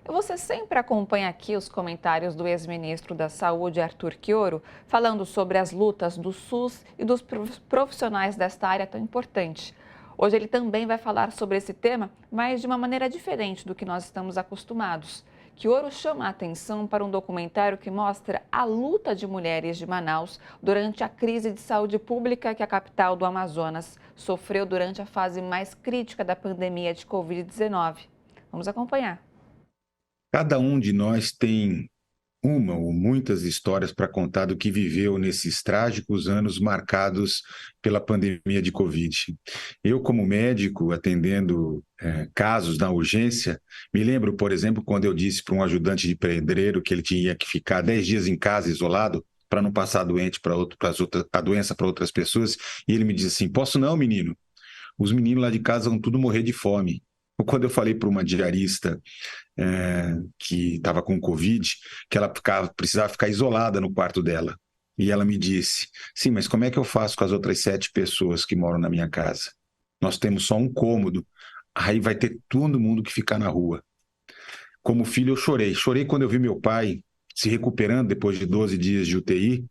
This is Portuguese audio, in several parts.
E você sempre acompanha aqui os comentários do ex-ministro da Saúde, Arthur Quioro, falando sobre as lutas do SUS e dos profissionais desta área tão importante. Hoje ele também vai falar sobre esse tema, mas de uma maneira diferente do que nós estamos acostumados. Quioro chama a atenção para um documentário que mostra a luta de mulheres de Manaus durante a crise de saúde pública que a capital do Amazonas sofreu durante a fase mais crítica da pandemia de Covid-19. Vamos acompanhar. Cada um de nós tem uma ou muitas histórias para contar do que viveu nesses trágicos anos marcados pela pandemia de Covid. Eu, como médico, atendendo casos na urgência, me lembro, por exemplo, quando eu disse para um ajudante de pedreiro que ele tinha que ficar 10 dias em casa isolado para não passar a doença para outras pessoas, e ele me disse assim: posso não, menino? Os meninos lá de casa vão tudo morrer de fome. Ou quando eu falei para uma diarista que estava com Covid, que ela precisava ficar isolada no quarto dela. E ela me disse: sim, mas como é que eu faço com as outras 7 pessoas que moram na minha casa? Nós temos só um cômodo, aí vai ter todo mundo que ficar na rua. Como filho, eu chorei. Chorei quando eu vi meu pai se recuperando depois de 12 dias de UTI,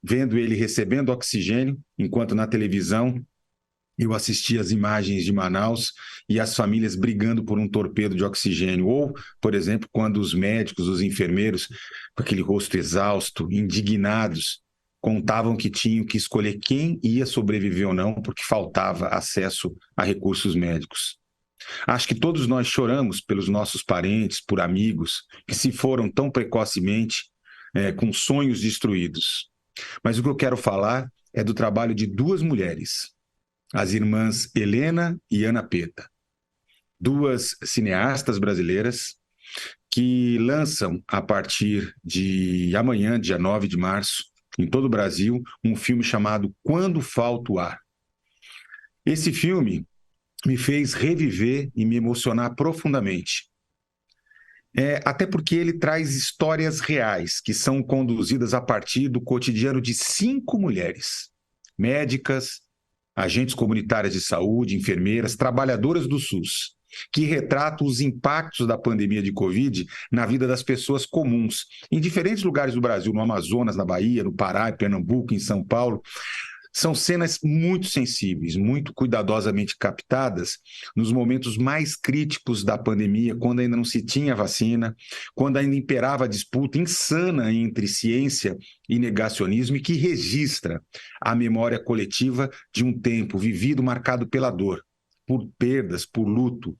vendo ele recebendo oxigênio, enquanto na televisão eu assisti as imagens de Manaus e as famílias brigando por um torpedo de oxigênio. Ou, por exemplo, quando os médicos, os enfermeiros, com aquele rosto exausto, indignados, contavam que tinham que escolher quem ia sobreviver ou não, porque faltava acesso a recursos médicos. Acho que todos nós choramos pelos nossos parentes, por amigos, que se foram tão precocemente, com sonhos destruídos. Mas o que eu quero falar é do trabalho de 2 mulheres, as irmãs Helena e Ana Peta, 2 cineastas brasileiras que lançam, a partir de amanhã, dia 9 de março, em todo o Brasil, um filme chamado Quando Falta o Ar. Esse filme me fez reviver e me emocionar profundamente. Até porque ele traz histórias reais que são conduzidas a partir do cotidiano de 5 mulheres, médicas, agentes comunitárias de saúde, enfermeiras, trabalhadoras do SUS, que retratam os impactos da pandemia de Covid na vida das pessoas comuns, em diferentes lugares do Brasil, no Amazonas, na Bahia, no Pará, em Pernambuco, em São Paulo. São cenas muito sensíveis, muito cuidadosamente captadas nos momentos mais críticos da pandemia, quando ainda não se tinha vacina, quando ainda imperava a disputa insana entre ciência e negacionismo, e que registra a memória coletiva de um tempo vivido marcado pela dor, por perdas, por luto,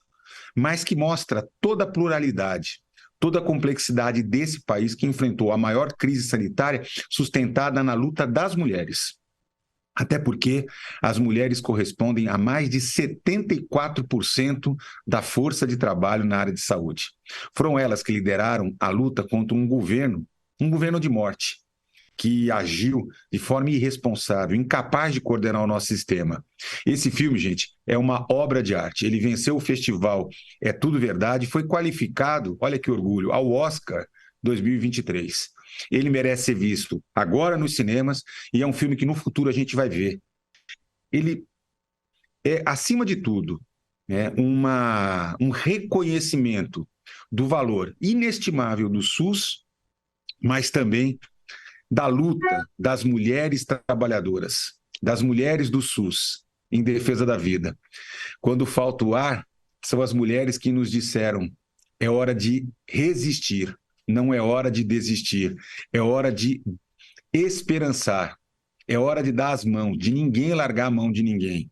mas que mostra toda a pluralidade, toda a complexidade desse país que enfrentou a maior crise sanitária sustentada na luta das mulheres. Até porque as mulheres correspondem a mais de 74% da força de trabalho na área de saúde. Foram elas que lideraram a luta contra um governo de morte, que agiu de forma irresponsável, incapaz de coordenar o nosso sistema. Esse filme, gente, é uma obra de arte. Ele venceu o festival É Tudo Verdade, foi qualificado, olha que orgulho, ao Oscar 2023. Ele merece ser visto agora nos cinemas e é um filme que no futuro a gente vai ver. Ele é, acima de tudo, um reconhecimento do valor inestimável do SUS, mas também da luta das mulheres trabalhadoras, das mulheres do SUS, em defesa da vida. Quando falta o ar, são as mulheres que nos disseram: é hora de resistir, não é hora de desistir, é hora de esperançar, é hora de dar as mãos, de ninguém largar a mão de ninguém.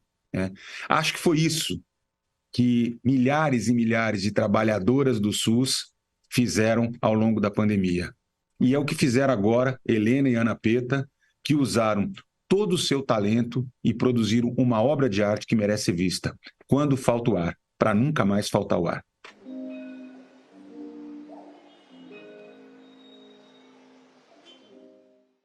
Acho que foi isso que milhares e milhares de trabalhadoras do SUS fizeram ao longo da pandemia. E é o que fizeram agora Helena e Ana Peta, que usaram todo o seu talento e produziram uma obra de arte que merece ser vista. Quando falta o ar, para nunca mais faltar o ar.